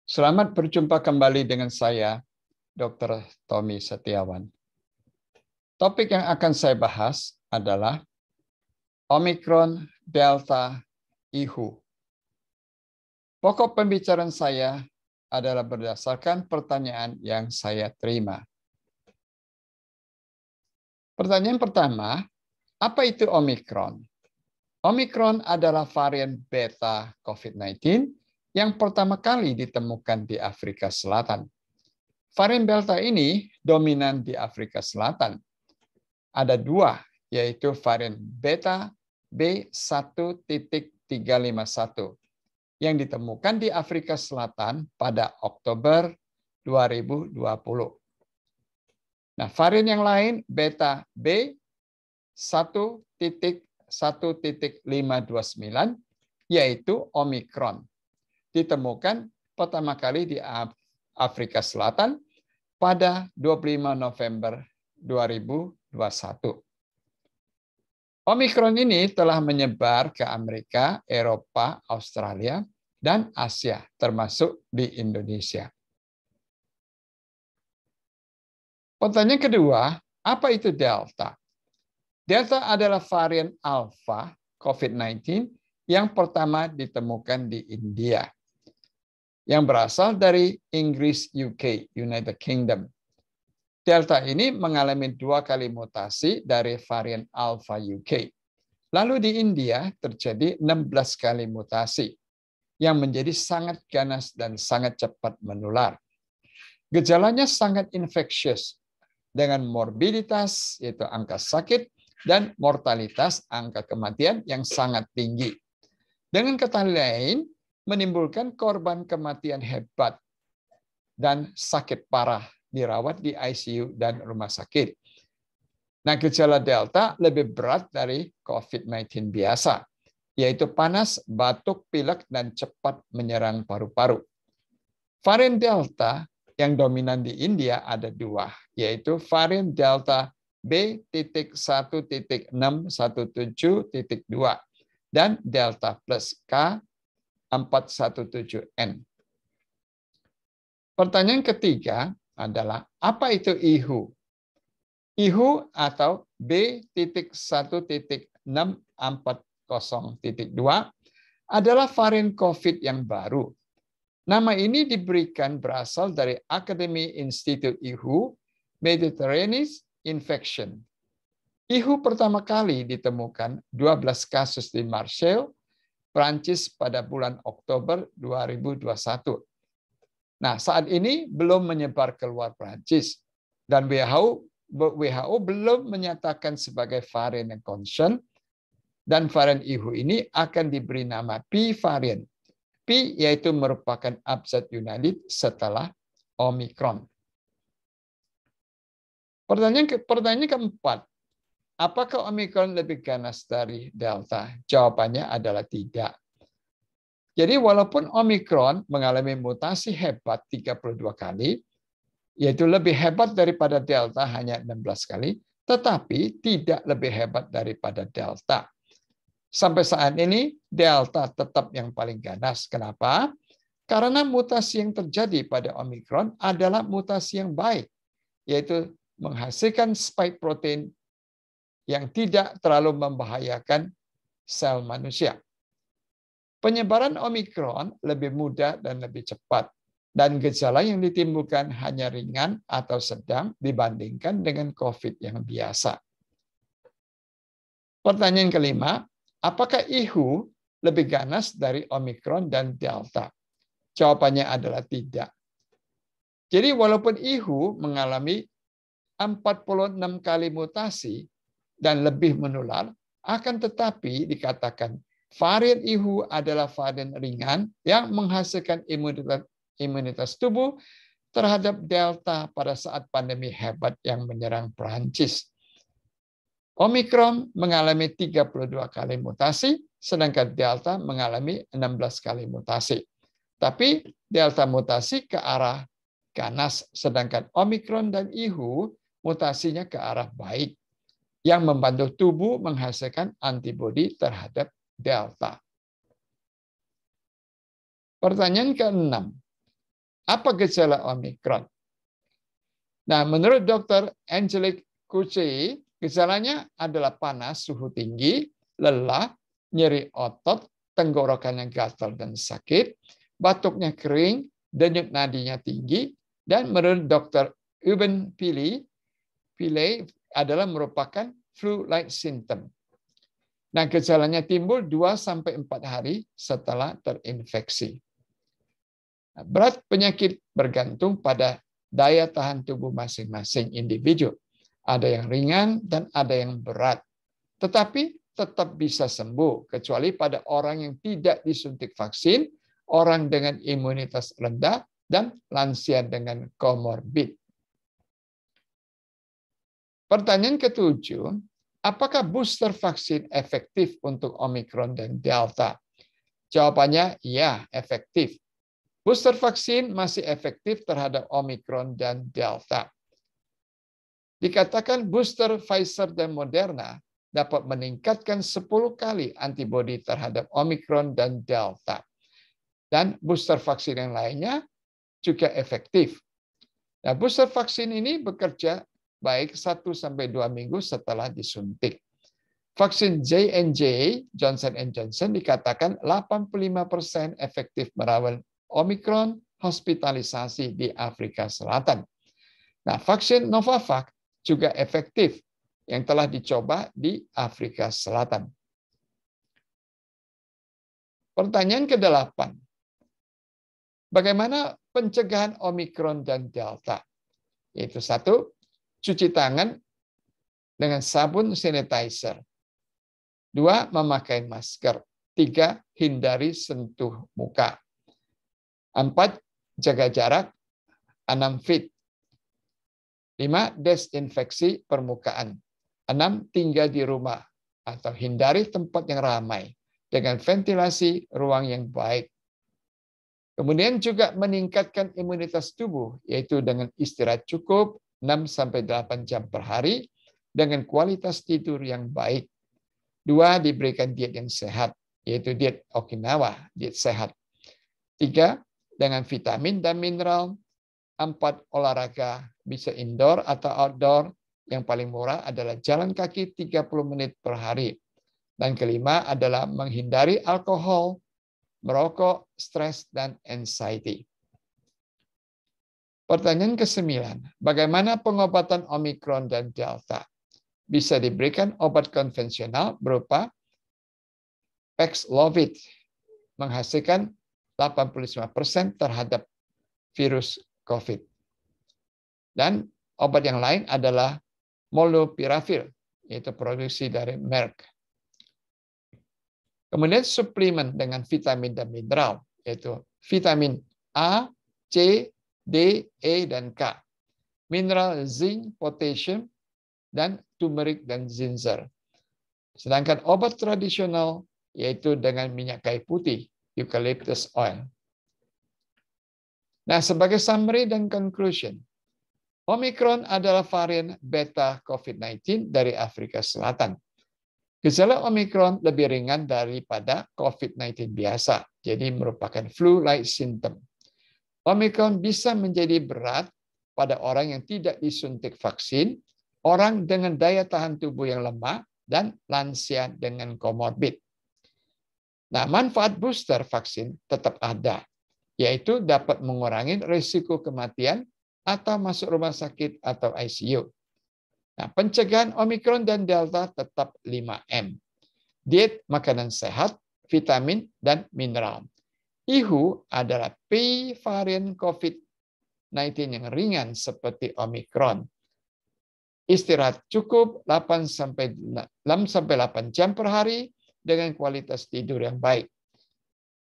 Selamat berjumpa kembali dengan saya, Dr. Tommy Setiawan. Topik yang akan saya bahas adalah Omicron, Delta, IHU. Pokok pembicaraan saya adalah berdasarkan pertanyaan yang saya terima. Pertanyaan pertama, apa itu Omicron? Omicron adalah varian beta COVID-19 yang pertama kali ditemukan di Afrika Selatan. Varian Delta ini dominan di Afrika Selatan. Ada dua, yaitu varian beta B1.351 yang ditemukan di Afrika Selatan pada Oktober 2020. Nah, varian yang lain beta B1.1.529 yaitu Omicron. Ditemukan pertama kali di Afrika Selatan pada 25 November 2021. Omicron ini telah menyebar ke Amerika, Eropa, Australia, dan Asia, termasuk di Indonesia. Pertanyaan kedua, apa itu Delta? Delta adalah varian Alpha COVID-19 yang pertama ditemukan di India, yang berasal dari Inggris, UK, United Kingdom. Delta ini mengalami 2 kali mutasi dari varian Alpha UK. Lalu di India terjadi 16 kali mutasi yang menjadi sangat ganas dan sangat cepat menular. Gejalanya sangat infeksius dengan morbiditas, yaitu angka sakit, dan mortalitas, angka kematian yang sangat tinggi. Dengan kata lain, menimbulkan korban kematian hebat dan sakit parah dirawat di ICU dan rumah sakit. Nah, gejala Delta lebih berat dari COVID-19 biasa, yaitu panas, batuk, pilek, dan cepat menyerang paru-paru. Varian Delta yang dominan di India ada 2, yaitu varian Delta B.1.617.2 dan Delta plus K417N. Pertanyaan ketiga adalah, apa itu IHU? IHU atau B.1.640.2 adalah varian COVID yang baru. Nama ini diberikan berasal dari Academy Institute IHU, Mediterranean Infection. IHU pertama kali ditemukan 12 kasus di Marseille, Prancis pada bulan Oktober 2021. Nah, saat ini belum menyebar keluar Prancis dan WHO belum menyatakan sebagai varian yang concern, dan varian IHU ini akan diberi nama P variant. P yaitu merupakan abjad Yunani setelah Omicron. Pertanyaan keempat, apakah Omicron lebih ganas dari Delta? Jawabannya adalah tidak. Jadi walaupun Omicron mengalami mutasi hebat 32 kali, yaitu lebih hebat daripada Delta hanya 16 kali, tetapi tidak lebih hebat daripada Delta. Sampai saat ini, Delta tetap yang paling ganas. Kenapa? Karena mutasi yang terjadi pada Omicron adalah mutasi yang baik, yaitu menghasilkan spike protein yang tidak terlalu membahayakan sel manusia. Penyebaran Omicron lebih mudah dan lebih cepat, dan gejala yang ditimbulkan hanya ringan atau sedang dibandingkan dengan COVID yang biasa. Pertanyaan kelima, apakah IHU lebih ganas dari Omicron dan Delta? Jawabannya adalah tidak. Jadi walaupun IHU mengalami 46 kali mutasi dan lebih menular, akan tetapi dikatakan varian IHU adalah varian ringan yang menghasilkan imunitas tubuh terhadap Delta pada saat pandemi hebat yang menyerang Perancis. Omicron mengalami 32 kali mutasi, sedangkan Delta mengalami 16 kali mutasi. Tapi Delta mutasi ke arah ganas, sedangkan Omicron dan IHU mutasinya ke arah baik, yang membantu tubuh menghasilkan antibodi terhadap Delta. Pertanyaan ke-6. Apa gejala Omikron? Nah, menurut Dr. Angelique Couchet, gejalanya adalah panas, suhu tinggi, lelah, nyeri otot, tenggorokan yang gatal dan sakit, batuknya kering, denyut nadinya tinggi, dan menurut Dr. Euben Pillay adalah merupakan flu-like symptom. Nah, gejalanya timbul 2-4 hari setelah terinfeksi. Berat penyakit bergantung pada daya tahan tubuh masing-masing individu. Ada yang ringan dan ada yang berat. Tetapi tetap bisa sembuh, kecuali pada orang yang tidak disuntik vaksin, orang dengan imunitas rendah, dan lansia dengan komorbid. Pertanyaan ketujuh, apakah booster vaksin efektif untuk Omikron dan Delta? Jawabannya ya, efektif. Booster vaksin masih efektif terhadap Omikron dan Delta. Dikatakan booster Pfizer dan Moderna dapat meningkatkan 10 kali antibodi terhadap Omikron dan Delta. Dan booster vaksin yang lainnya juga efektif. Nah, booster vaksin ini bekerja baik 1-2 minggu setelah disuntik. Vaksin J&J, Johnson & Johnson, dikatakan 85% efektif melawan Omikron hospitalisasi di Afrika Selatan. Nah, vaksin Novavax juga efektif yang telah dicoba di Afrika Selatan. Pertanyaan ke-8. Bagaimana pencegahan Omikron dan Delta? Yaitu 1, cuci tangan dengan sabun sanitizer. 2, memakai masker. 3, hindari sentuh muka. 4, jaga jarak 6 feet. 5, desinfeksi permukaan. 6, tinggal di rumah atau hindari tempat yang ramai dengan ventilasi ruang yang baik. Kemudian juga meningkatkan imunitas tubuh, yaitu dengan istirahat cukup 6-8 jam per hari dengan kualitas tidur yang baik. 2, diberikan diet yang sehat, yaitu diet Okinawa, diet sehat. 3, dengan vitamin dan mineral. 4, olahraga bisa indoor atau outdoor. Yang paling murah adalah jalan kaki 30 menit per hari. Dan kelima adalah menghindari alkohol, merokok, stres, dan anxiety. Pertanyaan ke-9, bagaimana pengobatan Omikron dan Delta? Bisa diberikan obat konvensional berupa Paxlovid, menghasilkan 85% terhadap virus COVID. Dan obat yang lain adalah Molnupiravir, yaitu produksi dari Merck. Kemudian suplemen dengan vitamin dan mineral, yaitu vitamin A, C, D, E, dan K. Mineral zinc, potassium, dan turmeric dan ginger. Sedangkan obat tradisional yaitu dengan minyak kayu putih, eucalyptus oil. Nah, sebagai summary dan conclusion, Omicron adalah varian beta COVID-19 dari Afrika Selatan. Gejala Omicron lebih ringan daripada COVID-19 biasa, jadi merupakan flu-like symptom. Omicron bisa menjadi berat pada orang yang tidak disuntik vaksin, orang dengan daya tahan tubuh yang lemah, dan lansia dengan komorbid. Nah, manfaat booster vaksin tetap ada, yaitu dapat mengurangi risiko kematian atau masuk rumah sakit atau ICU. Nah, pencegahan Omicron dan Delta tetap 5M. Diet, makanan sehat, vitamin, dan mineral. IHU adalah P varian COVID-19 yang ringan seperti Omicron. Istirahat cukup 6-8 jam per hari dengan kualitas tidur yang baik.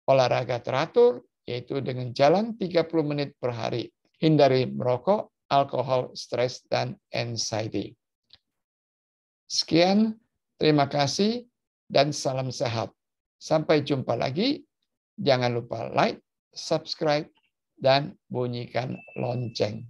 Olahraga teratur, yaitu dengan jalan 30 menit per hari. Hindari merokok, alkohol, stres, dan anxiety. Sekian, terima kasih, dan salam sehat. Sampai jumpa lagi. Jangan lupa like, subscribe, dan bunyikan lonceng.